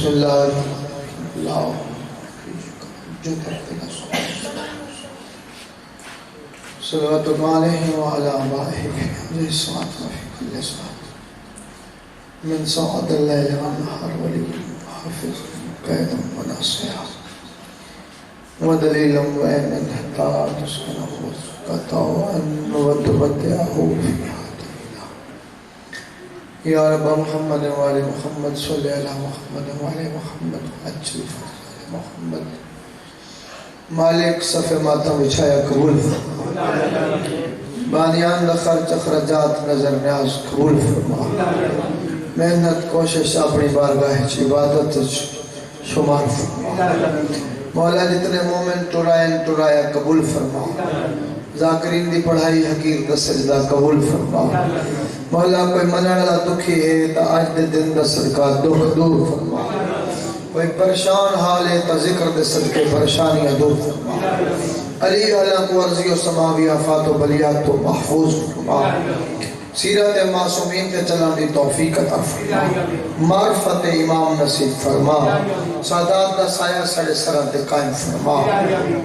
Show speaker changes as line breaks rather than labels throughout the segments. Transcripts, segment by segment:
بسم اللہ اللہ جو کرتے گا صلوات علیہ وعلی آبائہ علیہ الصلاۃ والسلام من سعد اللیل والنہار ولی حافظ قیدا وناصرا ودلیلا وعینا حتی تسکنہ وتطوعا وتودعه فیہا یا رب محمد وعلی محمد صلی علی محمد وعلی محمد عجل فرج محمد مالک صف ماتم بچھایا قبول فرما بانیان دا خرچ اخراجات نظر نیاز قبول فرما محنت کوشش اپنی بارگاہ چی عبادت شمار فرما مولا جتنے مومن ٹرایا قبول فرما ذاکرین دی پڑھائی حقیر دا سجدہ قبول فرما مولا کوئی منڑا دکھی ہے تا آج دے دن دا صدقہ دکھ دور فرما کوئی پریشان حال ہے تا ذکر دے صدقے پریشانیاں دور فرما علی علیہ کو عرضی و سماوی آفات و بلیات تو محفوظ فرما سیرت معصومین کے چلان دی توفیق عطا فرما معرفت امام نصیب فرما سادات دا سایہ سڑے سرات دے قائم فرما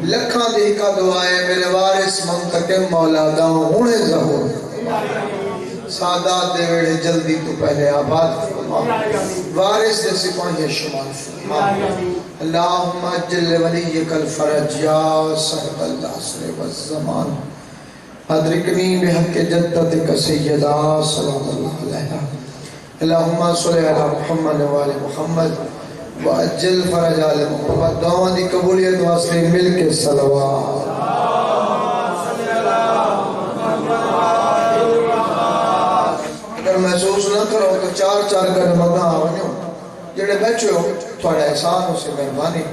لکھاں دی کا دعائے میرے وارث منتقم مولا داؤں ہونے ظہور سادات دے ویڑے جلدی تو پہلے آباد فرما وارث دے سپاہی شمال فرما اللہم اجل ولیک الفرج یا صحب العصر والزمان ادرکنی بحق جدتک سیدہ صلی اللہ علیہ اللہم صلی علی محمد وعلی محمد وعجل فرج آل محمد دعوان دی قبولیت واسطے مل کے صلوات اگر محسوس نہ کرو تو چار کر مگا آنے ہو جڑے بیٹھے ہو تھوڑا احسان ہو سے مہربانی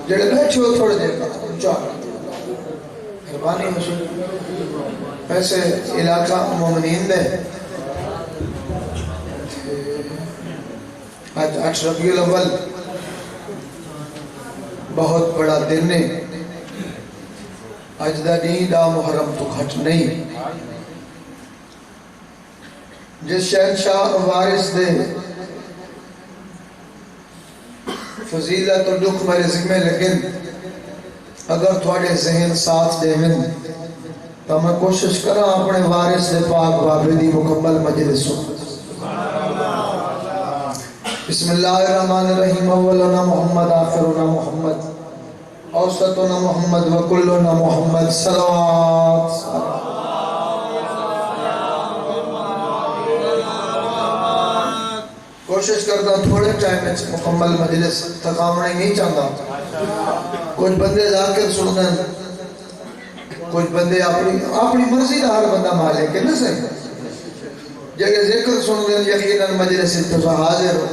جڑے بیٹھے ہو تھوڑے دیر کا چار مہربانی ہو سے ویسے علاقہ مومنین دے آج 8 ربیع الاول بہت بڑا دن ہے آج دا نہیں دا محرم تو گھٹ نہیں جس شہنشاہ وارث دے فضیلت و دکھ میرے ذمہ لگن اگر تھوڑے ذہن ساتھ دے من تو میں کوشش کرا اپنے وارث دے پاک بابے دی مکمل مجلس ہو بسم اللہ الرحمن الرحیم اولنا محمد آخرنا محمد اوسطنا محمد وکلنا محمد صلوات کوشش کرتا تھوڑے ٹائم میں مکمل مجلس تکامنے نہیں چاہتا کچھ بندے ذاکر سننے کچھ بندے اپنی مرضی دا ہر بندہ مالک ہے نا صحیح جگہ ذکر سننے یقیناً مجلس اتفا حاضر ہو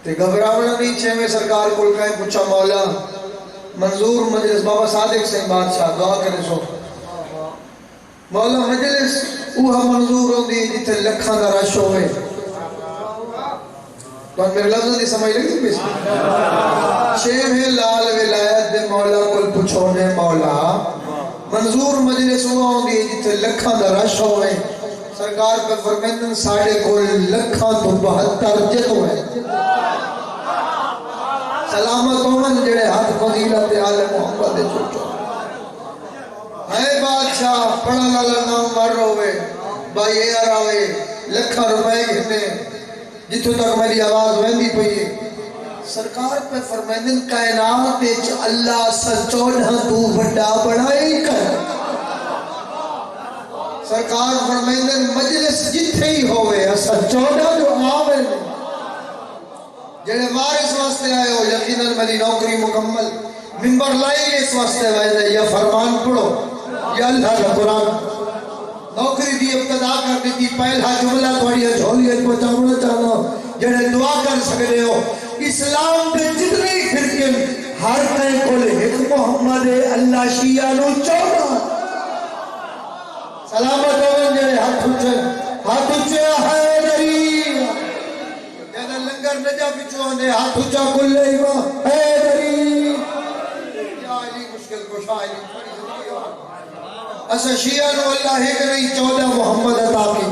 تے گھبراونا نہیں چھے میں سرکار کل کہیں پوچھا مولا منظور مجلس بابا صادق سے بادشاہ دعا کرے سو مولا مجلس اوہا منظور ہوں دی جتے لکھاں دا رش ہوئے تو میرے لفظ نہیں سمجھ لگی تھی شیم ہے لال ولایت دے مولا کل پچھونے مولا منظور مجلس ہوا ہوں دی جتے لکھاں دا رش ہوئے سرکار پہ فرمیندن ساڑھے کل لکھاں تو 72 جت ہوئے سلامت ہومن جڑے ہاتھ فضیلت آل محمد دے چھوٹو اے بادشاہ پڑھا لالا نام مر ہوئے بائی اے آراوے لکھاں روپے گھنے جتوں تک میری آواز ویندی پئی سرکار پہ فرمیندن کائنات وچ اللہ سچوڑا تو بڑا بڑائی کر سرکار فرمیندن مجلس جتھے ہی ہوئے سچوڑا جو آوے جڑے وارث واسطے آئے ہو یقیناً میری نوکری مکمل منبر لائی اس واسطے وائدہ یا فرمان پڑھو یا اللہ کا قرآن نوکری دی ابتدا کر دیتی پہلا جملہ تھوڑی جھولیت کو چاہنا چاہنا جڑے دعا کر سکتے ہو اسلام دے جتنے فرقے ہر کہیں کھول ایک محمد اللہ شیعہ نو چاہنا سلامت ہوئے جڑے ہاتھ اچھے حیدری جڑے لنگر نجا بچوانے ہاتھ اچھا کل لیوا حیدری یا علی مشکل کشا علی اسا شیعہ نو اللہ ایک نہیں 14 محمد عطا کی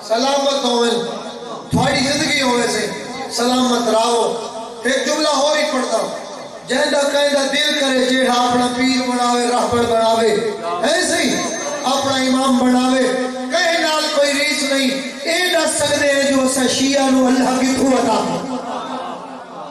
سلامت ہوئے تھوڑی زندگی ہوئے سے سلامت راو ایک جملہ اور ہی پڑھتا ہوں جہاں کہندا دل کرے جیڑا اپنا پیر بناوے راہبر بناوے ایسے ہی اپنا امام بناوے کہیں نال کوئی ریس نہیں اے دس سکتے ہیں جو اسا شیعہ نو اللہ کتھوں عطا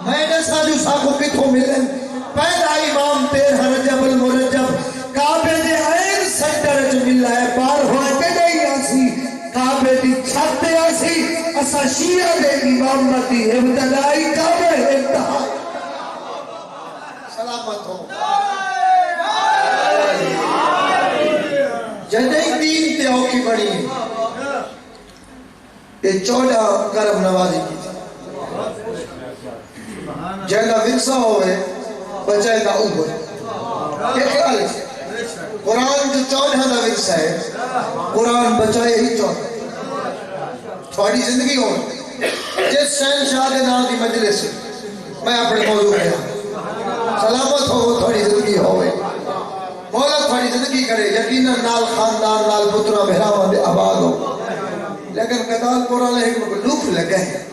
میں دسا جو ساکو کتھوں ملن پیدا امام 13 رجب المرجب کعبے دے عین سینٹر وچ ملا ہے بار ہوئے تے نہیں آسی کعبے دی چھت تے آسی اسا شیعہ دے امامتی ابتدائی کعبے انتہا سلامت ہو جدئی دین تے اوکی بڑی یہ 14 کرم نوازی کی تھی جہاں ورثہ ہوئے بچائے دا اوپر یہ خیال ہے قرآن جو 14 دا ورثہ ہے قرآن بچائے ہی 14 تھوڑی زندگی ہو جس شہن شاہ کے نام دی مجلس میں اپنے موضوع میں سلامت ہو تھوڑی زندگی ہوئے مولا تھوڑی زندگی کرے یقیناً نال خاندان نال پترہ مہرامان دے آباد ہو لیکن قتال قرآن حکم کو لوک لگے ہیں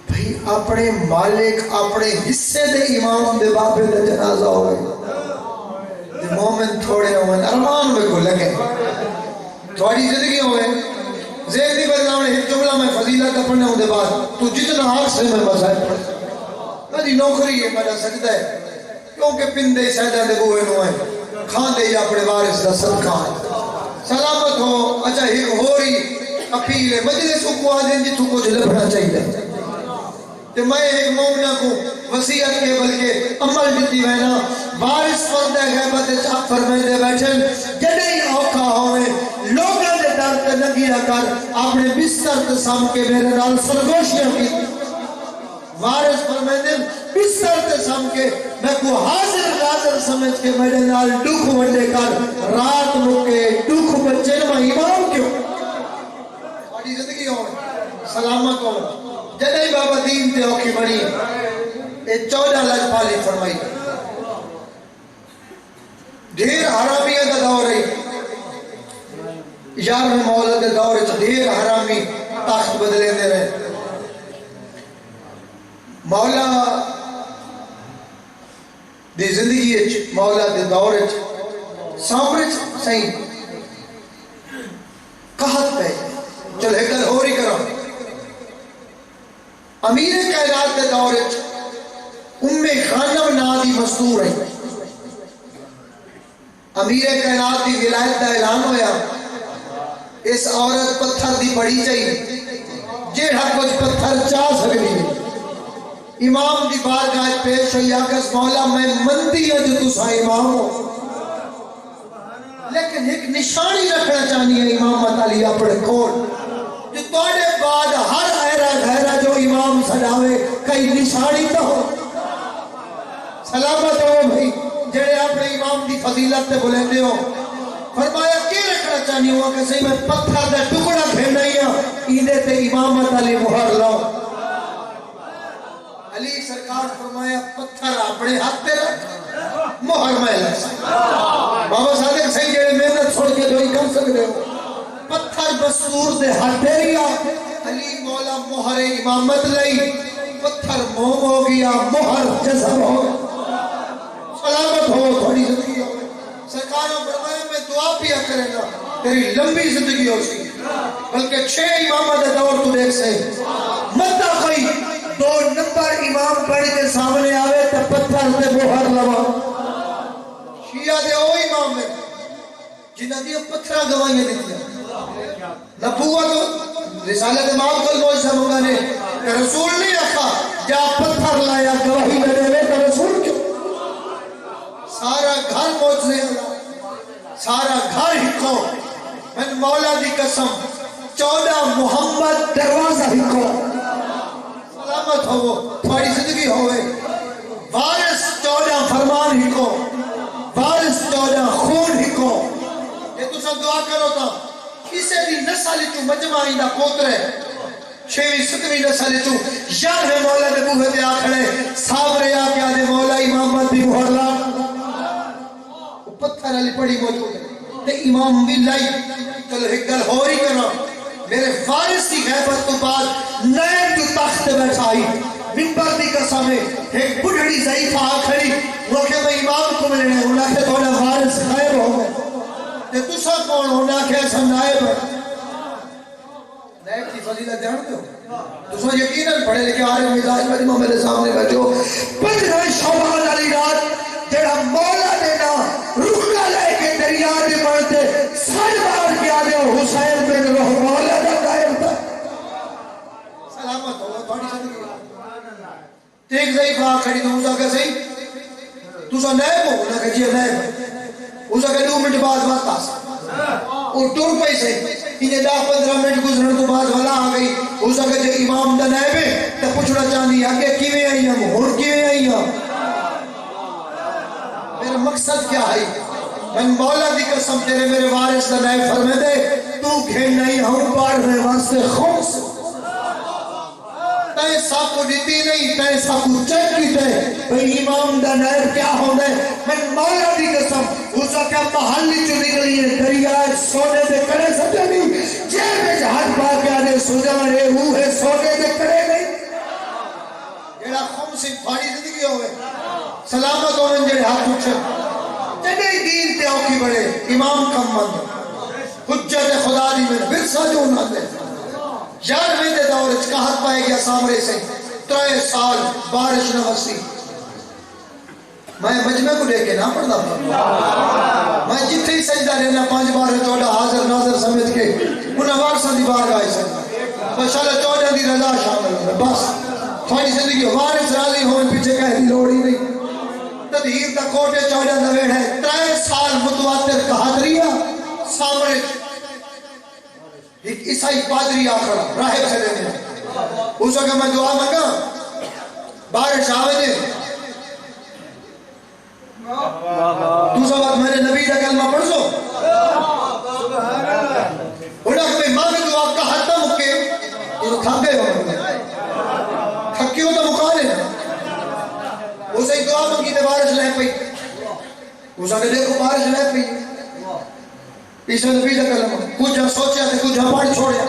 بھئی اپنے مالک اپنے حصے دے امام دے باپے دے جنازہ ہوئے دے مومن تھوڑے ہوئے ارمان میں کو لگے تھوڑی زندگی ہوئے زین دی بدلاؤنے ایک جملہ میں فضیلت اپنے ہوں دے بعد تو جتنا حق سے میں مذہب پڑھتا میری نوکری یہ پڑھا سکتا ہے کیونکہ پندے سیدہ دے بوئے نوئے کھان دے یا اپنے وارث دا صدقہ سلامت ہو اچھا ایک ہو رہی اپیل ہے مجلس کو آدھیں جی تو کچھ لبھنا چاہیے کہ میں ایک مومنہ کو وسیعت کے بلکہ عمل دیتی وینا وارث پردہ غیبت چاپ فرمائے دے بیٹھن جنہی اوکھا ہوئے لوگاں دے درد نگیہ کر اپنے بستر تے سام کے میرے نال سرگوشیاں کی وارث فرمائے دے بستر تے سام کے میں کو حاضر غادر سمجھ کے میرے نال دکھ وڈے کر رات مکے دکھ بچے میں امام کیوں بڑی زندگی ہو سلامت ہو جنہی بابا دین تے اوکی بڑی یہ 14 لجپالی فرمائی دھیر حرامیہ دا دور رہی 11 مولا دے دور رہی دھیر حرامی تاخت بدلے دے رہے مولا دی زندگی اچ مولا دے دور اچ سامرچ صحیح قہت پہ چل ہکل ہو رہی کرو امیر کائنات دے دور اچ خانم نادی مستور ہے امیر کائنات دی ولایت دا اعلان ہویا اس عورت پتھر دی بڑی چاہیے جیڑا کچھ پتھر چاہ سکتی ہے امام دی بارگاہ پیش ہوئی آگس مولا میں مندی ہے جو تسا امام ہو لیکن ایک نشانی رکھنا چاہنی ہے امامت علی اپنے کھول جو توڑے بعد ہر ایرہ گھیرہ جو امام سجاوے کئی نشانی تو ہو سلامت ہو بھئی جڑے اپنے امام دی فضیلت تے بولے دے ہو فرمایا کی رکھنا چاہنی ہوا کہ صحیح میں پتھر دے ٹکڑا پھیرنا ہی ایدے تے امامت علی مہر لاؤ علی سرکار فرمایا پتھر اپنے ہاتھ پہ رکھ مہر میں لگا بابا صادق صحیح جڑے محنت چھوڑ کے جو ہی کر سکتے ہو پتھر بسور دے ہاتھ پہ ریا علی مولا مہر امامت لئی پتھر موم ہو گیا مہر جذب ہو سلامت ہو تھوڑی زندگی ہو سرکاروں فرمایا میں دعا پیا کرے گا تیری لمبی زندگی ہو سی بلکہ 6 امامت دور تو دیکھ سے مدہ کوئی 2 نمبر امام پڑھ کے سامنے آوے تو پتھر سے مہر لوا شیعہ دے او امام میں جنہ دیا پتھرہ گوائیں دیتیا نبوت رسالت امام کل موجزہ مگانے کہ رسول نہیں رکھا جا پتھر لایا گواہی میں دے تو رسول کیوں سارا گھر موجزے سارا گھر ہی کو من مولا دی قسم 14 محمد دروازہ ہی کو سلامت ہو تھوڑی زندگی ہوئے وارث 14 فرمان ہی کو وارث 14 خون ہی کو یہ تو سب دعا کرو تا کسے بھی نسل چو مجمعی دا پوترے 6ویں 7ویں نسل چو یاد ہے مولا دے بوہے دے آکھڑے سابرے آکیا دے مولا امامت دی محرلا پتھر علی پڑی موجود ہے تے امام بھی لائی چلو ایک گل ہو رہی کرنا میرے فارس کی غیبت تو بعد نئے جو تخت بیٹھا سامنے ایک بڑھڑی ضعیفہ کھڑی وہ کہ میں امام کو ملنے انہاں کہ تھوڑا وارث غائب ہو گئے تے تسا کون ہونا کہ ایسا نائب ہے نائب کی فضیلت جانتے ہو تسا یقیناً پڑھے لکھے عالم مزاج مجمع میرے سامنے بیٹھو 15 شعبان والی رات جڑا مولا دینا رکا لے کے دریا دے بڑھتے سر بار کیا دے حسین بن روح مولا دا غائب تھا سلامت ہو تھوڑی زندگی ایک ضعیفہ کھڑی تو اسا کہ صحیح تسا نائب ہو نہ کہ جی نائب ہے اسا کہ 2 منٹ بعد بات آس اور ٹور پہ سے انہیں 10-15 منٹ گزرن تو بعد والا آ گئی اسا کہ جی امام دا نائب ہے تو پوچھنا چاہنی آگے کیویں آئی ہم ہن کیویں آئی ہم میرا مقصد کیا ہے من مولا دی قسم تیرے میرے وارث دا نائب فرمے دے تو گھن نہیں ہوں پاڑھنے واسطے خمس تائیں سب کو دیتی نہیں تائیں سب کو چیک کی تے بھئی امام دا نائب کیا ہوندے من مولا دی قسم اسا کیا محلی چو نکلی ہے دریا سونے دے کرے سکتے نہیں جیب میں ہاتھ پا کے آنے سوجا رہے وہ ہے سونے دے کرے نہیں جیڑا خمس پھاڑی زندگی ہوئے سلامت ہوئے جیڑے ہاتھ اٹھے جنہیں دین تے اوکی بڑے امام کم مند حجت خدا دی میں برسا جو نہ دے 11ویں دے دور چکاہت پائے گیا سامرے سے 3 سال بارش نہ وسی میں مجمع کو لے کے نہ پڑھنا پڑھا میں جتنے ہی سجدہ لینا 5 بار 14 حاضر ناظر سمیت کے انہاں وارثاں دی بار گائے سکتا بشالہ 14 دی رضا شامل ہوئے بس تھوڑی زندگی وارث راضی ہوئے پیچھے کہہ دی لوڑی نہیں تدہیر دا کوٹے 14 دویڑ ہے 3 سال متواتر کہت ریا سامرے ایک عیسائی پادری آخر راہب سے دینے اس وقت میں دعا مانگا بارش آوے دے دوسرا وقت میں نے نبی دا کلمہ پڑھ سو انہا کہ میں مانگ دعا کا حد نہ مکے یہ تو تھک گئے ہو تھکیوں تو مقالے اسے دعا مانگی تے بارش لے پئی اس وقت دیکھو بارش لے پئی اس نبی دا کلمہ کچھ سوچیا تے کچھ پڑھ چھوڑیا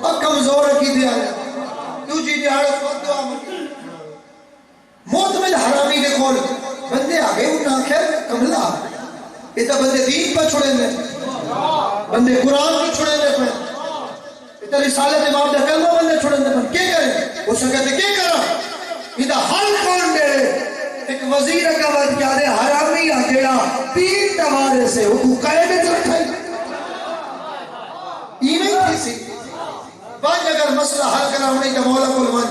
اب کمزور کی دیا تو جی دیہاڑ خود دعا مانگی موت میں حرامی دے کول بندے آگے انہاں آخر کملا یہ تو بندے دین پر چھوڑے دے بندے قرآن پر چھوڑے دے پہ یہ تو رسالت امام دے کلمہ بندے چھوڑے دے پہ کیا کریں وہ سے کہتے کیا کرا یہ تو حل کون دے ایک وزیر کا وقت کیا دے حرامی آگیڑا 3 دوارے سے حقوق قائدت رکھائی ایمیں کسی بعد اگر مسئلہ حل کرا ہونے کا مولا کول من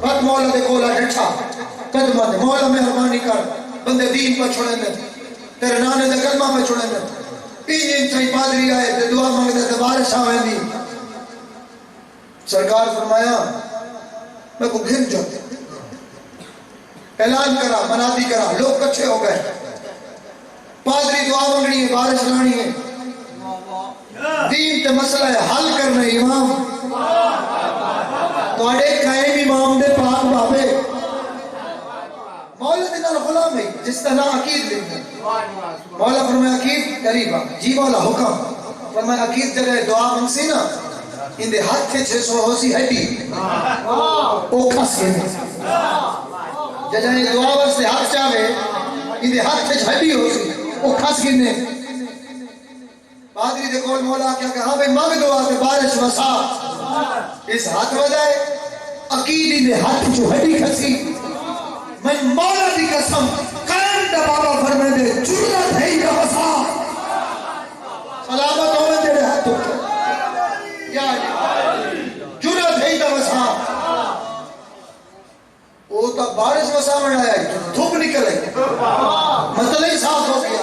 بعد مولا دے کولا ڈٹھا قدمہ دے مولا مہربانی کر بندے دین پر چھوڑے دے تیرے نانے دے کلمہ میں چھوڑے دے تین تھائی پادری آئے تے دعا مانگ دے تے بارش آوے دی سرکار فرمایا میں کو گھن جاتے اعلان کرا منادی کرا لوگ کچھے ہو گئے پادری دعا مانگنی ہے بارش لانی ہے دین تے مسئلہ ہے حل کرنے امام تو اڑے قائم امام دے پاک بابے مولا دے نال غلام ہے جس طرح عقید لکھتے مولا فرمایا عقید قریبا جی مولا حکم فرمایا عقید جگہ دعا منگسی نا ان دے ہاتھ کے 600 ہو سی ہڈی او کھس کے ججائے دعا ورسے ہاتھ چاہے ان دے ہاتھ کے ہڈی ہو سی او کھس کے پادری دے کول مولا کیا کہا بھئی مانگ دعا تے بارش وسا اس ہاتھ وجائے عقیدی دے ہاتھ جو ہڈی کھسی من مولا دی قسم قائم دا بابا فرمے دے جرت ہے یا وسا سلامت ہوئے تیرے ہاتھوں یا جرت ہے یا وسا وہ تا بارش وسا میں آیا دھوپ نکلے مسئلہ ہی صاف ہو گیا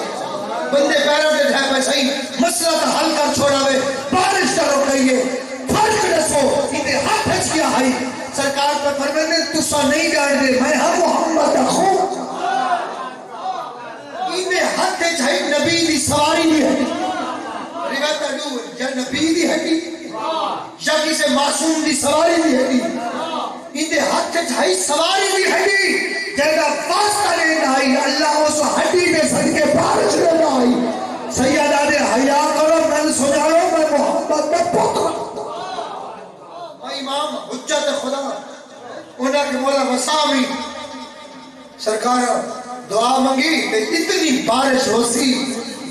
بندے پیروں کے جھائے پہ صحیح مسئلہ تا حل کر چھوڑا ہوئے بارش تا رو گئی ہے فرق رسو انہیں ہاتھ ہچ کیا ہے سرکار پر فرمانے تسا نہیں جان دے میں ہم محمد اخو انہیں ہاتھ ہچ ہے نبی دی سواری نہیں ہے روایت اڈو یا نبی دی ہڈی یا کسی معصوم دی سواری دی ہڈی انہیں ہاتھ ہچ ہے سواری دی ہڈی جیدہ واسطہ لینا آئی اللہ اس ہڈی دے صدقے بارش لینا آئی سیدہ دے حیاء کرو میں سجارو میں محمد میں پوتر امام حجت خدا انہاں کے مولا وسامی سرکار دعا منگی تے اتنی بارش ہوسی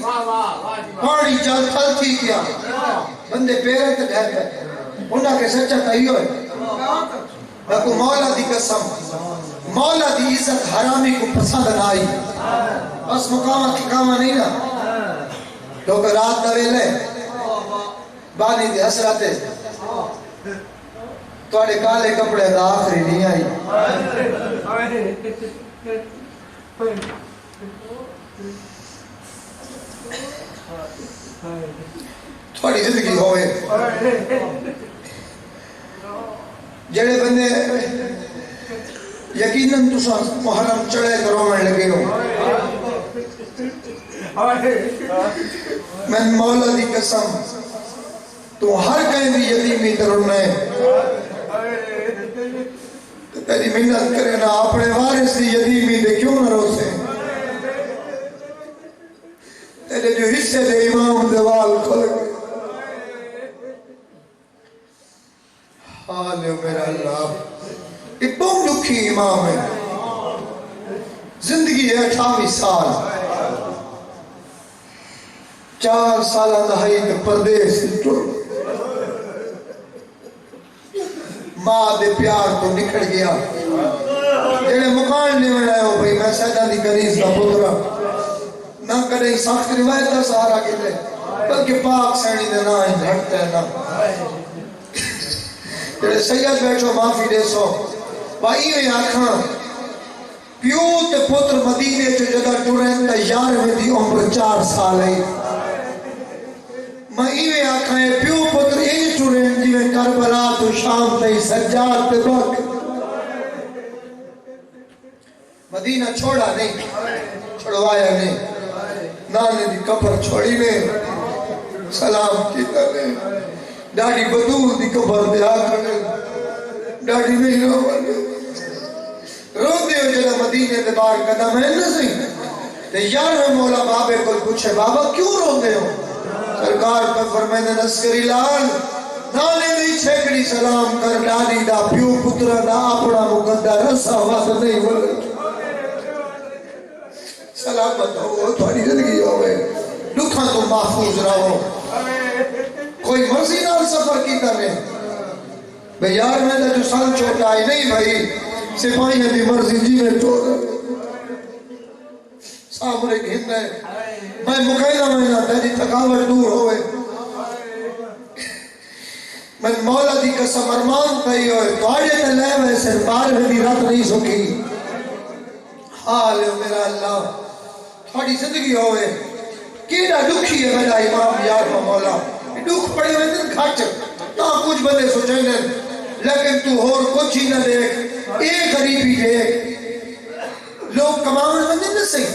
پانی چل چل تھی کیا بندے پیرے تے ڈھر گئے انہاں کے سچا کہی ہوئے میں کو مولا دی قسم مولا دی عزت حرامی کو پسند نہ آئی بس مقامہ ٹھکامہ نہیں نا لوگ رات دویلے بانی دی حسرتے توڑے کالے کپڑے دا آخری نہیں آئی تھوڑی زندگی ہوئے جڑے بندے یقیناً تسا محرم چڑھے کرو میں لگے ہو میں مولا دی قسم تو ہر کہیں بھی یتیمی ترون ہے تیری محنت کرے نا اپنے وارث دی یتیمی دے کیوں نہ روسے تیرے جو حصے دے امام دیوال کھل گئے حال میرا اللہ یہ بہت دکھی امام ہے زندگی ہے 28 سال 4 سالہ دہائی کے پردیس ٹر ماں دے پیار تو نکھڑ گیا جڑے مکان نہیں بنائے ہو بھئی میں سیدہ دی کنیز کا پترہ نہ کرے سخت روایت کا سہارا کتے بلکہ پاک سینی دے نہ ہی گھٹتے ہیں نا جڑے سید بیٹھو معافی دے سو بائی میں آکھاں پیو تے پتر مدینے جو جگہ ٹوریں تا 11 دی عمر 4 سال ہے میں میں آکھاں پیو پتر ایک ٹوریں جویں کربلا تو شام تے سجاد تے بک مدینہ چھوڑا نہیں چھڑوایا نہیں نانے دی قبر چھوڑی نے سلام کیتا نے ڈاڑی بدور دی قبر دے آکھنے ڈاڑی نہیں رو دے ہو جلہ مدینے دے بار قدم ہے نہ سی تے یار مولا بابے کو پوچھے بابا کیوں رو دے ہو سرکار پر فرمینے نسکری لال نانے دی چھکڑی سلام کر ڈاڑی دا پیو پترہ دا اپنا مقدر رسا واسط نہیں بولے سلامت ہو تھوڑی زندگی ہوئے دکھاں تو محفوظ رہو کوئی مرضی نال سفر کی کرنے بھئی یار میں نے جو سال چھوٹا ہے نہیں بھائی سپاہی ہے بھی مرضی جی میں چھوڑا سامنے گھن ہے میں مقیدہ میں نہ تیری تھکاوٹ دور ہوئے میں مولا دی قسم ارمان کہی ہوئے تو آجے تے لے ویسے بار میں بھی رات نہیں سکی حال میرا اللہ تھوڑی زندگی ہوئے کیڑا دکھی ہے میرا امام یار و مولا دکھ پڑے ہوئے دن کھاچ تا کچھ بندے سوچیں گے لیکن تو اور کچھ ہی نہ دیکھ ایک غریبی دیکھ لوگ کماؤں بندے نہ سہی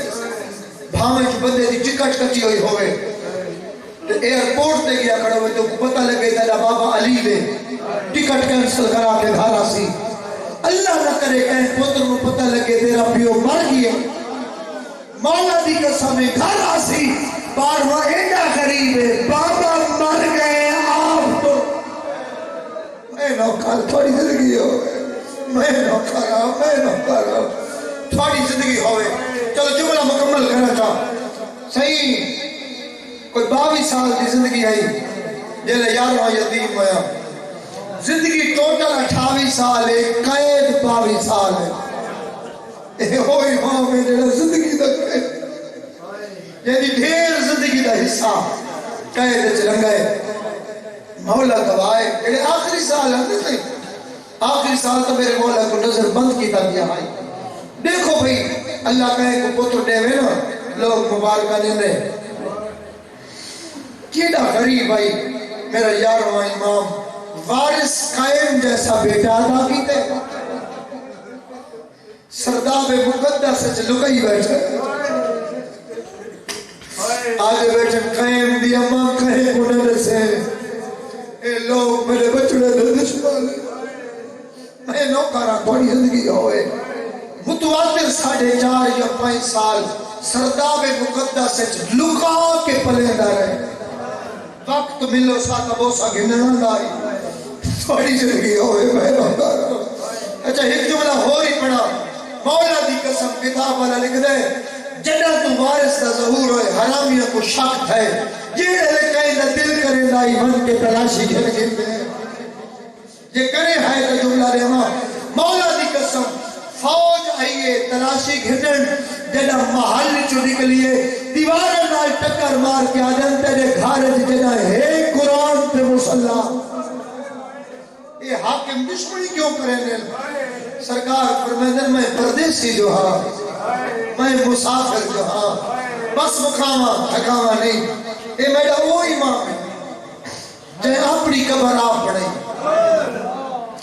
بھامے جو بندے دی ٹکٹ کچی ہوئی ہوئے ایئرپورٹ تے گیا کھڑا ہوئے تو پتہ لگے تیرا بابا علی دے ٹکٹ کینسل کرا کے گھارا سی اللہ نہ کرے کہیں پتر کو پتہ لگے تیرا پیو مر گیا مولا دی قسم گھر آسی بار وہ ایڈا قریب ہے بابا مر گئے آپ تو میں نوکر تھوڑی زندگی ہوئے میں نوکر تھوڑی زندگی ہوئے چلو جملہ مکمل کرنا چاہو صحیح کوئی 22 سال کی زندگی آئی جلے یارواں یتیم ہویا زندگی ٹوٹل 28 سال ہے قید 22 سال ہے اے ہوئی ماں میں جڑا زندگی دا قید یعنی ڈھیر زندگی دا حصہ قید چ لنگائے مولا گواہے جڑے آخری سال ہیں نہیں آخری سال تو میرے مولا کو نظر بند کیتا گیا بھائی دیکھو بھئی اللہ کہے کو پتر دے وے نا لوگ مبارکہ دیندے کیڑا غریب بھائی میرا یارواں امام وارث قائم جیسا بیٹا ادا کیتے سرداب مقدس سے لکئی بیٹھے آج بیٹھے قائم دی اماں کہے کنر سے اے لوگ میرے بچڑے دے دشمن میں نوکرہ تھوڑی زندگی ہوئے متواتر 4.5 یا 5 سال سرداب مقدس سے لکا کے پلیندہ رہے وقت ملو ساتھ بوسا گھنن دائی تھوڑی زندگی ہوئے میں نوکرہ اچھا ایک جملہ ہو ہی پڑا مولا دی قسم کتاب والا لکھ دے جنہ تو وارث دا ظہور ہوئے حرامیہ کو شک ہے جیڑے کہیں دا دل کرے دائی بن کے تلاشی گھر گھر یہ کرے ہے تو جملہ رہما مولا دی قسم فوج آئیے تلاشی گھرن جنہ محل چو نکلیے دیوار نال ٹکر مار کے آدم تیرے گھارج جنہ ہے قرآن تے مسلح یہ حاکم دشمنی کیوں کریں دل سرکار فرمیدن میں پردیسی جو ہاں میں مسافر جو ہاں بس مقامہ تھکامہ نہیں یہ میرا وہ امام ہے جہاں اپنی قبر آپ پڑھیں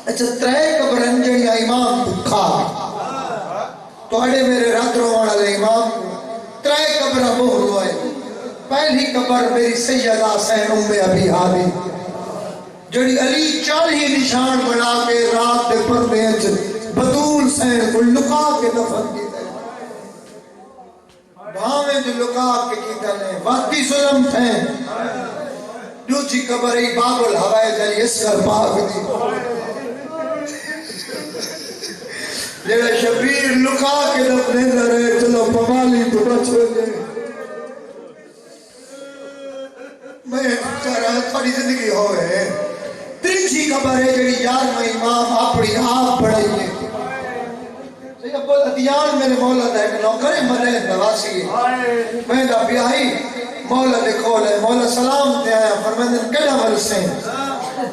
اچھا ترے قبر انجڑیاں امام بکھا تو اڑے میرے رات روانا لے امام ترے قبر بہر ہوئے پہلی قبر میری سیدہ سین ام ابی حابی جڑی علی 40 نشان بنا کے رات دے پردے بطول سین کو لکا کے دفن کی دے بھاویں جو لکا کے کی دے وقتی ظلم تھے دوچی قبر ای باب الحوائے جلی اسکر پاک دی جڑا شبیر لکا کے دفنے رہے چلو پمالی تو بچ ہو جائے میں چاہ رہا تھوڑی زندگی ہوئے تریچی قبر ہے جڑی یار میں امام اپنی آپ پڑھائیے ابو الادیان میرے مولا دا ایک نوکر مدے نواسی میں دا بیائی مولا دے کھول ہے مولا سلام دے آیا فرمیدن کڑا ورسیں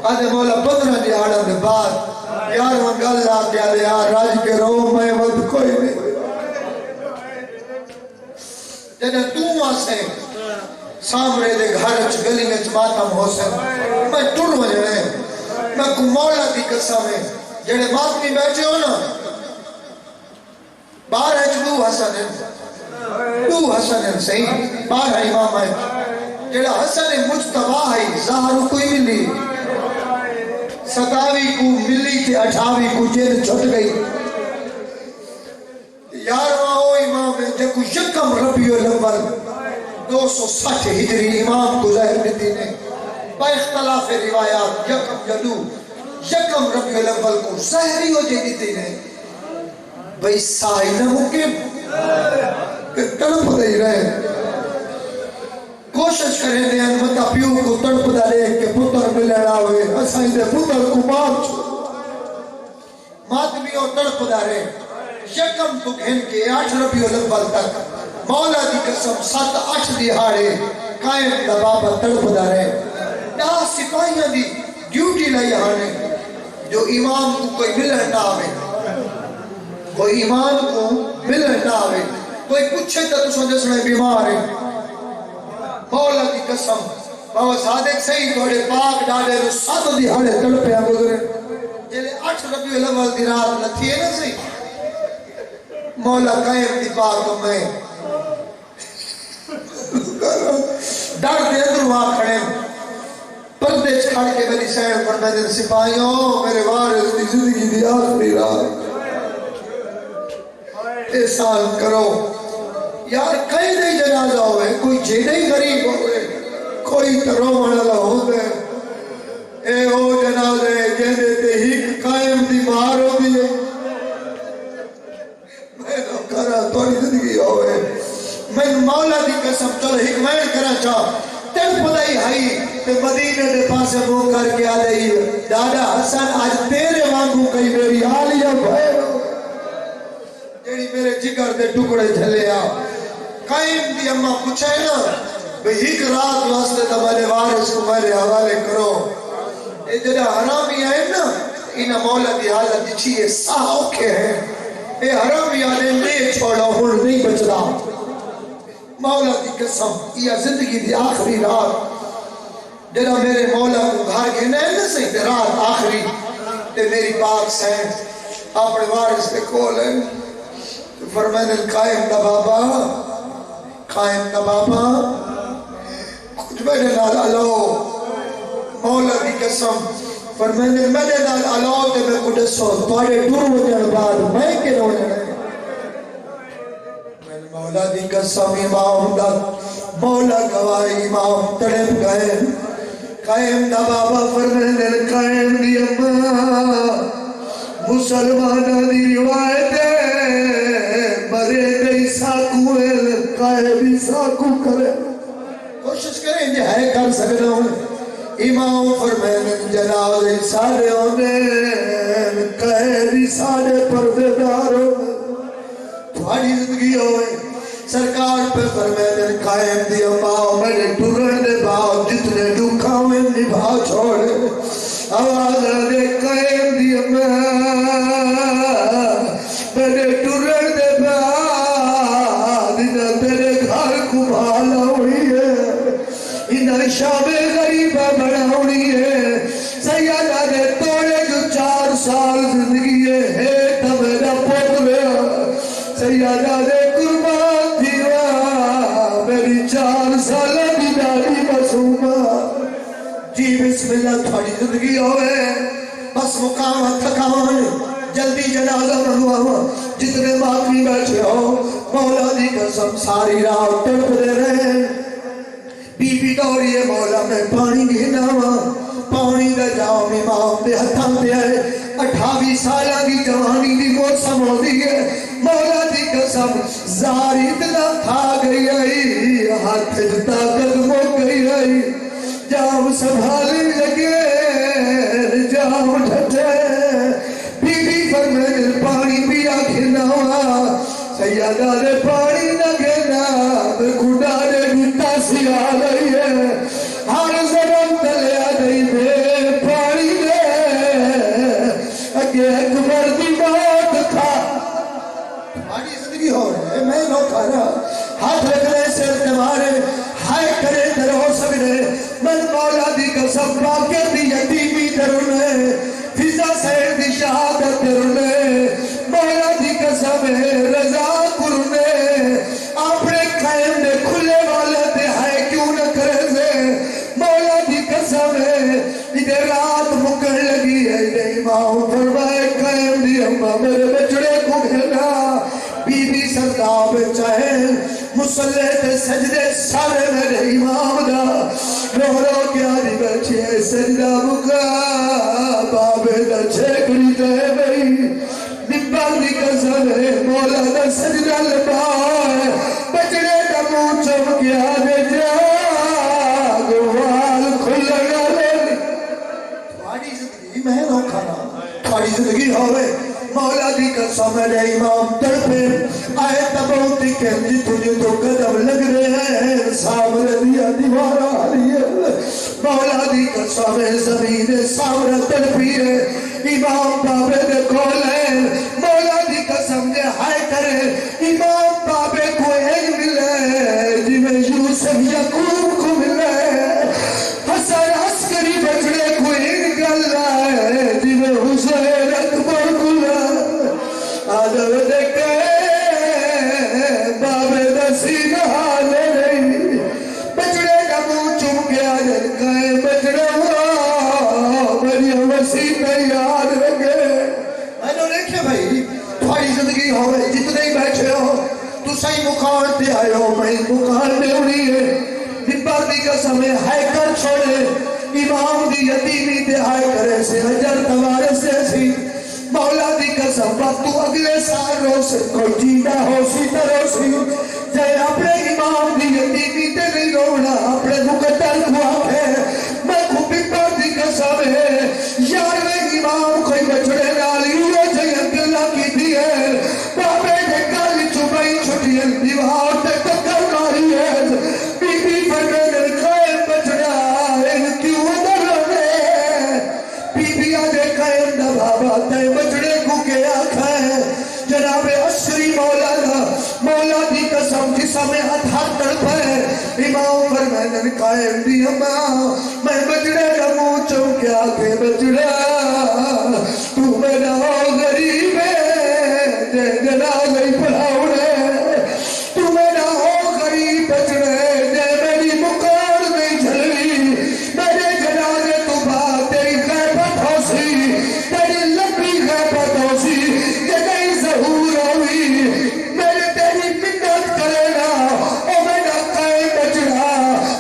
آدھے مولا 15 دیہاڑا دے بعد یار وہ گل آ گیا دے یار راج کے رو میں وقت کوئی نہیں جنہیں تو آسیں سامرے دے گھر گلی میں ماتم ہو سن میں ٹر وجہ میں کو مولا دی قسم ہے جڑے ماتمی بیٹھے ہو نا باہر ہے دو حسن ہے صحیح باہر ہے امام ہے جڑا حسن مجتبہ ہے ظاہر کوئی ملی 27 کو ملی تھی 28 کو جیل چھٹ گئی یاروہ ہو امام ہے جب کو یکم ربیع الاول 260 ہجری امام کو ظاہر دیتی نے با اختلاف روایات یکم جدو یکم ربیع الاول کو ظاہری ہو جی دیتی نے بھئی سائی نہ ممکن کہ تڑپ دے رہے کوشش کریں دے انمتا پیو کو تڑپ دے کہ پتر ملنا ہوئے اسائیں دے پتر کو مات ماتمیوں تڑپ دے یکم تو گھن کے 8 ربیع الاول تک مولا دی قسم 7-8 دیہاڑے قائم دا بابا تڑپ دے دا سپاہیاں دی ڈیوٹی لئی آنے جو امام کو کوئی ملن نہ آوے کوئی امام کو ملن نہ آوے کوئی پوچھے تو سوچے سنے بیمار ہے مولا دی قسم بابا صادق صحیح توڑے پاک ڈالے رو 7 دیہاڑے تڑپے ہیں گزرے جلے 8 ربیع الاول دی رات لتھی ہے نا صحیح مولا قائم دی پاک میں ڈر دے اندر وہاں کھڑے پردے چھڑ کے میری سینڈ پر میں دن سپاہیوں میرے وارث دی زندگی دی آخری رات احسان کرو یار کئی نہیں جنازہ ہوئے کوئی جیدے ہی غریب ہوئے کوئی ترو منالا ہوئے اے او جنازے جیدے تے ہی قائم دی مار ہو دیئے میں نو کرا توڑی زندگی ہوئے میں مولا دی قسم چلو حکمین کرا چاہ تل پدائی ہائی تے مدینہ دے پاسے مو کر کے آ دائی دادا حسن آج تیرے وانگو کئی میری آلیہ بھائے جیڑی میرے جگر دے ٹکڑے جھلے آ قائم دی اممہ پوچھے نا بھئی ایک رات واسطے تا میرے وارث کو میرے حوالے کرو اے جڑا حرامی آئے نا انہا مولا دی حالت دیچھئے ساہ اوکے ہیں اے حرامی آنے نہیں چھوڑا ہون نہیں بچلا مولا دی قسم یہ زندگی دی آخری رات جڑا میرے مولا کو گھر گھنے ہیں نا صحیح تے رات آخری تے میری پاک سین اپنے وارث پہ کھول ہیں فرمائن قائم دا بابا کچھ میرے نال علو مولا دی قسم فرمائن میرے نال علو تے میں کو دسو توڑے دور وجن بعد میں کے رو جنے مولا دی قسم امام دا مولا گواہی امام تڑپ گئے قائم دا بابا فرمائن قائم دی اممہ مسلمانہ دی روایت ہے کرے کوشش کریں جی ہے کر سکنا ہوں امام فرمائن جنازے سارے ہونے قیدی سارے پردے دار ہونے تھوڑی زندگی ہوئے سرکار پہ فرمائن قائم دی اماؤ میرے ٹرن دے باؤ جتنے دکھا میں نبھا چھوڑے آواز دے قائم دی اماؤ میرے ٹرن دے باؤ دینا تیرے گھر کو بھالا ہوئی ہے انہیں شام غریبہ بڑا ہوئی ہے سیدہ نے توڑے جو 4 سال زندگی ہے تو میرا پوت رہا سیدہ نے قربان دیوا میری 4 سالہ کی داری مسومہ جی بسم اللہ تھوڑی زندگی ہوئے بس مقام تھکاوان جلدی جنازہ منواوا جتنے باقی بیٹھے ہو مولا دی قسم ساری رات تڑپ دے رہے بی بی دوڑیے مولا میں پانی گھناوا پانی دا جام امام دے ہتھاں دے آئے 28 سالہ کی جوانی دی موسم ہو دی ہے مولا دی قسم زاری اتنا کھا گئی آئی ہاتھ جتا قدم ہو گئی آئی جام سنبھالے لگے جام ٹھٹے بی بی فرمائے پانی پیا گھناوا سیدہ نے پانی نہ گھنا خدا نے گھتا سی آ گئی ہے ہر زمن تلے آ گئی میں پانی دے اگے اکبر دی موت تھا ہماری زندگی ہو رہے ہیں میں نو کھانا ہاتھ رکھنے سے تمہارے ہائے کرے در ہو سکنے من مولا دی قسم باقی دی یتیمی درنے فضا سیر دی شہادت درنے مولا دی قسم رضا کرنے اپنے قائم دے کھلے والے دے ہائے کیوں نہ کرے سے مولا دی قسم ادھے رات مکر لگی ہے ادھے امام فرمائے قائم دی اممہ میرے بچڑے کو گھنا بی بی سرداب چاہے مسلح تے سجدے سارے میرے امام دا رو رو کیا دی بیٹھے ہے سجدہ مکا بابے دا چھکڑی دے بھئی نبال دی قسم ہے مولا دا سجدہ لبائے بچڑے دا منہ چم کیا دے جاگ وال کھلنا لے تھوڑی زندگی میں نو کھانا تھوڑی زندگی ہوئے مولا دی قسم میرے امام تڑپے آئے تبوتی کہ جی تجھے تو قدم لگ رہے ہیں سامرے دیا دیوارہ آلی ہے مولا دی قسم زمین سامرہ تڑپی ہے امام بابے دے کھولے مولا دی قسم دے ہائے کرے امام بابے کو ایک ملے جی میں یوسف یعقوب کو ملے حسن عسکری بچڑے کو ایک گلے جی میں حسین اکبر کو آدھر دیکھے بابے دسی نحالے نہیں بچڑے کا منہ چم کے آدھر کھائے بچڑے ہوا میری وسیع میں یاد رکھے میں نے دیکھے بھائی تھوڑی زندگی ہوئے جتنے ہی بیٹھے ہو تو صحیح مقام پہ آئے ہو میں مقام پہ اڑی ہے نبار دی قسم ہے کر چھوڑے امام دی یتیمی دے آئے کرے سے حجر توارے سے سی مولا دی قسم تو اگلے سال رو سے کوئی جینا ہو سی ترو سی جائے اپنے امام دی یتیمی تے نہیں رونا اپنے مقدر کو آکھے میں خوبی پر دی قسم ہے یار میں امام کوئی بچڑے نالی ہوئے جائے اگلہ کی دی ہے بابے نے کل چوبائی چھٹی دیوار تے تکر ماری ہے بی بی فرمے قائم بچڑا ان کیوں نہ رونے بی بی آدھے قائم نہ بابا تے بچڑے کو کیا کھائے جناب عشری مولا دی قسم جسم میں ہتھار تڑپے امام فرمائن قائم دی اماں میں بچڑے کا منہ چم کیا کہ بچڑا تو میرا غریب ہے جے جنازہ پڑھاؤنے تو میرا غریب بچڑے جے میری مقار نہیں جھلی میرے جنازے تو بات تیری غیبت ہو سی تیری لمبی غیبت ہو سی کہ نہیں ظہور ہوئی میرے تیری منت کرے گا او میرا قائم بچڑا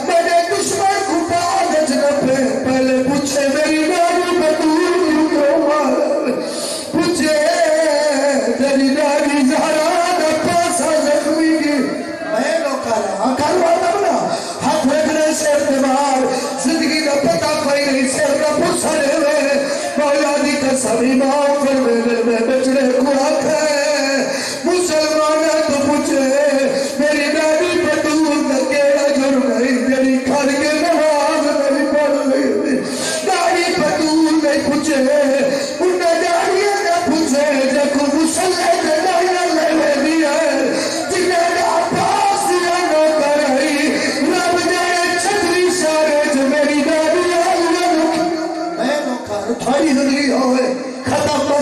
میرے دشمن کو پاگج نہ پہلے پوچھے میری ناری بدور کیوں مار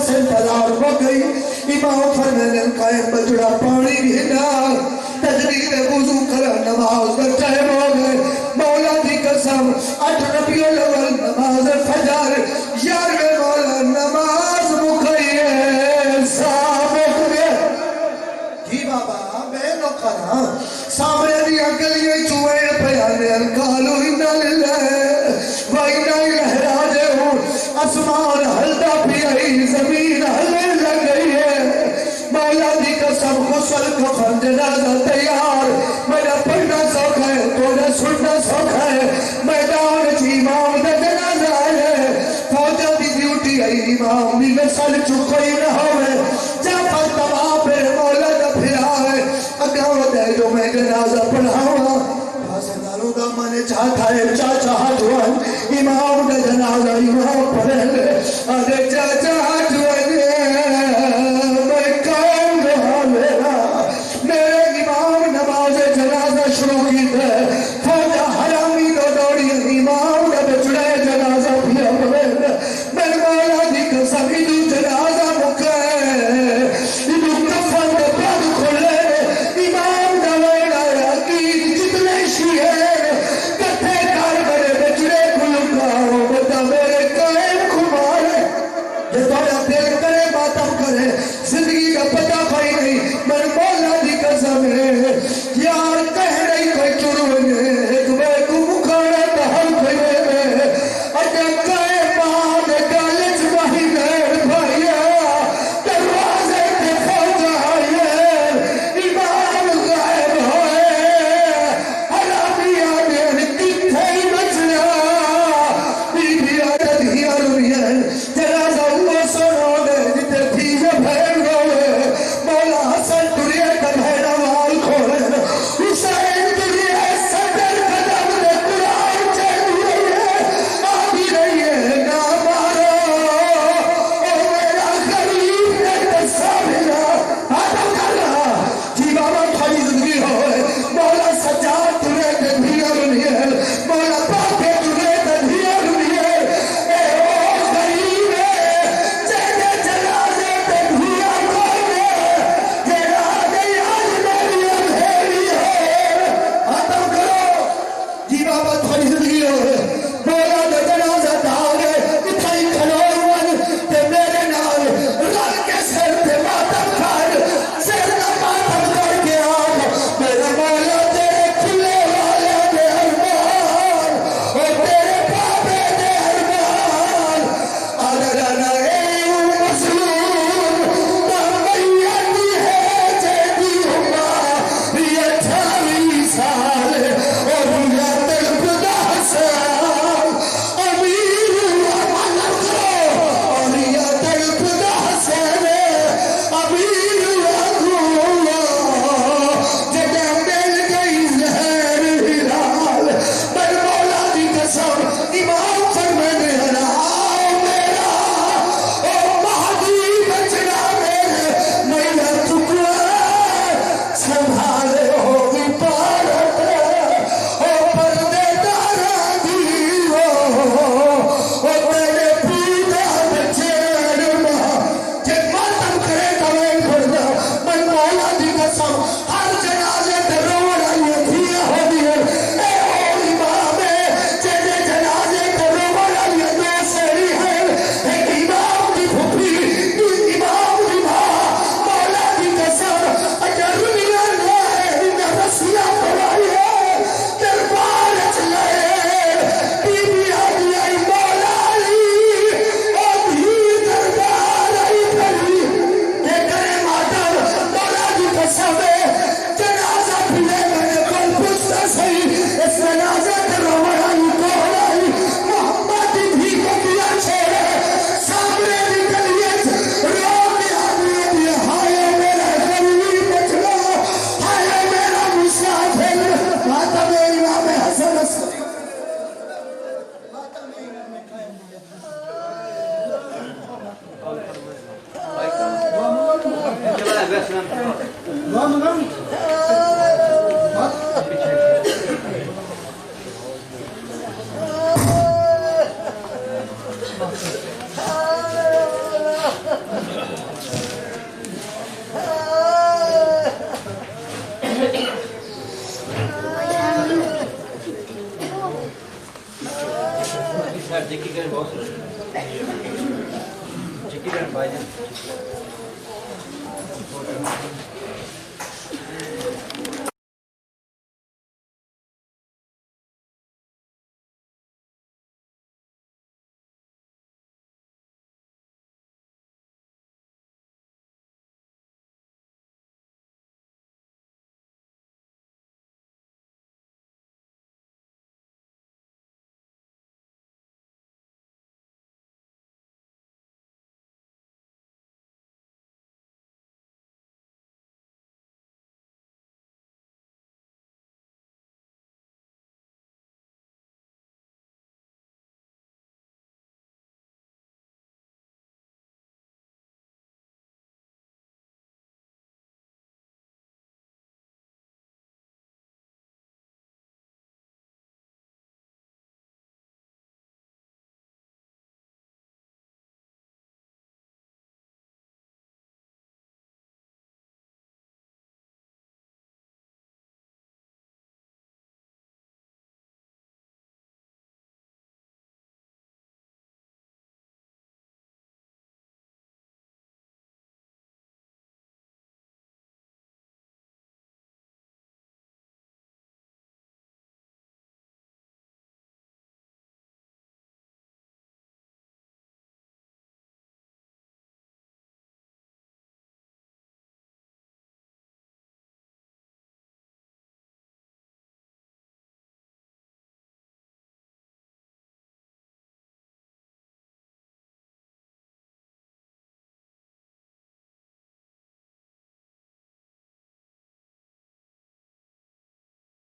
بس انتظار ہو گئی امام فرمینے قائم بجڑا پانی گھنا تجرید وضو کر نماز کا ٹائم ہو گئے مولا دی قسم 8 ربیع الاول نماز فجر 11 مولا نماز مکھئیے سامک گئے جی بابا میں نو کرا سامنے دیا گلیے چوئے پیانے انکالو انہا للہ وائنہ الہراجے ہوں اسمان ہلدہ پیائی زمین ہلے لگئی ہے مولا دی قسم غسل کفن جنازہ تیار میرا پڑھنا سوکھ ہے توڑا سننا سوکھ ہے میدان چی امام دا جنازہ ہے فوجہ دی ڈیوٹی ہے امام دی مثل چکوئی نہ ہوئے جا پر تباہ پہ مولا دا پھرا ہے اگاو دے جو میں جنازہ پڑھاؤں سنالو دا مانے چاہتا ہے چاچا جوان امام دا جنازہ امام پڑھے لے ارے چاچا جوان میں کام رہا میرا میرے امام نماز جنازہ شروع کی دے فوجہ حرامی دو دوڑی امام دا بچڑے جنازہ پیا پڑھے لے میں مولا دی قسم ادو جنازہ مکے ادو کفن دے پڑھ کھلے امام دا ویڑا عقید جتنے شیئے کتھے کار کرے بچڑے کھلکاؤ بتا میرے قائم کھمارے یہ دوڑا دل کرے ماتم کرے زندگی کا پتہ پائی نہیں میں مولا دی قسم ہے یار کہہ نہیں کوئی چرونے تمہیں کو مکھانا تحل کھلے میں اجھے کہے بعد گالج وہی میں بھائیا دروازے کے فوج آئیے امام غائب ہوئے حرامی آنے کتھے ہی بچنا بی بی آدھا دھیا رویے جنازہ ہوا سنو دے جتے تھیجے بھین گوئے مولا حسن دنیا کا بھینا وال کھولے حسین دنیا صدر قدم دے قرآن چل رہی ہے آدھی رہی ہے نا مارو او میرا غریب نے تصاویرہ آدھا کر رہا جی بابا تھوڑی زندگی ہوئے مولا سجاد دنیا کے دھیا رہی ہے مولا پاکے دنیا کے دھیا رہی ہے اے او غریب ہے جیدے جنازے پہ دھیا کھولے جیدہ گئی آج میری اندھیری ہے ختم کرو جی بابا تھوڑی زندگی ہوئے مولا دا جنازہ دھاگے اتھائی کھلوڑ تے میرے نال رل کے سر تے ماتم کر سر کا ماتم کر کے آگ میرا مولا تیرے کھلے والے دے ارمان اور تیرے پاپے دے ارمان اگر اے مسلم تربیتی ہے جیدی ہما یہ 28 سال اور یہ تلک 10 سال امیر ماتم کرو اور یہ تلک 10 سال امیر جگہ مل گئی زہر ہلال پر مولا دی قسم امام فرمینے آؤ میرا او مہدی بچنا میرے میرا ٹکڑا سنبھالے ہوگی پارت او پردے دارا دیو او تیرے پیدا بچے ماں جے ماتم کرے دویں پڑھنا میں مولا دی قسم ہر جنازے تے روڑا یہ دھیا ہو دیا اے او امام جے جنازے تے روڑا یہ دو سری ہے ایک امام دی بھوپی دو امام دی ماں مولا دی قسم اگر دنیا لائے انہیں رسیہ پڑھائی ہے دربار چلائے بی بی آدھی آئی مولا علی او بھی دربار آئی پڑھی کہ کرے ماتم مولا دی قسم جنازہ پھلے میں نے کل پوچھتا صحیح اس جنازہ کے روڑائی کوڑائی محمد بھی کو کیا چھوڑے سامنے نکلیت روک آدمی بھی ہائے میرا غریب بچڑا ہائے میرا مسافر ماتم امام حسن عسکری